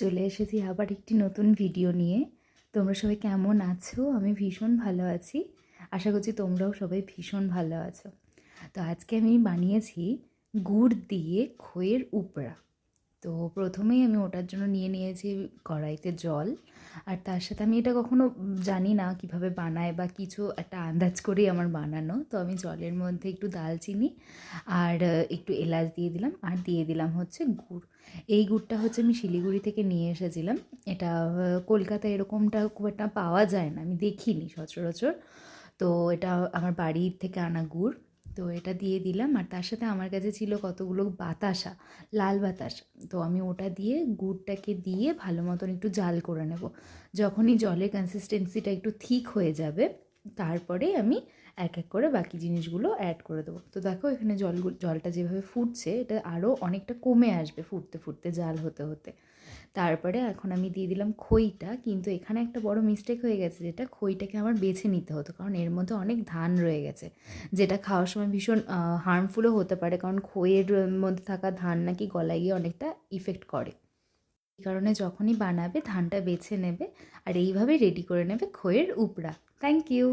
চলে এসেছি আবার একটি নতুন ভিডিও নিয়ে। তোমরা সবাই কেমন আছো? আমি ভীষণ ভালো আছি। আশা করছি তোমরাও সবাই ভীষণ ভালো আছো। তো আজকে আমি বানিয়েছি গুড় দিয়ে খইয়ের উপড়া। তো প্রথমেই আমি ওটার জন্য নিয়ে নিয়েছি কড়াইতে জল, আর তার সাথে আমি এটা কখনো জানি না কিভাবে বানায় বা কিছু, একটা আন্দাজ করেই আমার বানানো। তো আমি জলের মধ্যে একটু দালচিনি আর একটু এলাচ দিয়ে দিলাম, আর দিয়ে দিলাম হচ্ছে গুড়। এই গুড়টা হচ্ছে আমি শিলিগুড়ি থেকে নিয়ে এসেছিলাম। এটা কলকাতায় এরকমটা খুব একটা পাওয়া যায় না, আমি দেখিনি সচরাচর। তো এটা আমার বাড়ির থেকে আনা গুড়। তো এটা দিয়ে দিলাম, আর তার সাথে আমার কাছে ছিল কতগুলো বাতাসা, লাল বাতাসা। তো আমি ওটা দিয়ে গুড়টাকে দিয়ে ভালো মতন একটু জাল করে নেব। যখনই জলের কনসিস্টেন্সিটা একটু ঠিক হয়ে যাবে, তারপরে আমি এক এক করে বাকি জিনিসগুলো অ্যাড করে দেবো। তো দেখো এখানে জলটা যেভাবে ফুটছে, এটা আরও অনেকটা কমে আসবে ফুটতে ফুটতে, জাল হতে হতে। তারপরে এখন আমি দিয়ে দিলাম খইটা, কিন্তু এখানে একটা বড় মিস্টেক হয়ে গেছে, যেটা খইটাকে আমার বেছে নিতে হতো, কারণ এর মধ্যে অনেক ধান রয়ে গেছে, যেটা খাওয়ার সময় ভীষণ হার্মফুলও হতে পারে, কারণ খইয়ের মধ্যে থাকা ধান নাকি গলায় গিয়ে অনেকটা ইফেক্ট করে। এই কারণে যখনই বানাবে ধানটা বেছে নেবে, আর এইভাবে রেডি করে নেবে খইয়ের উপড়া। Thank you.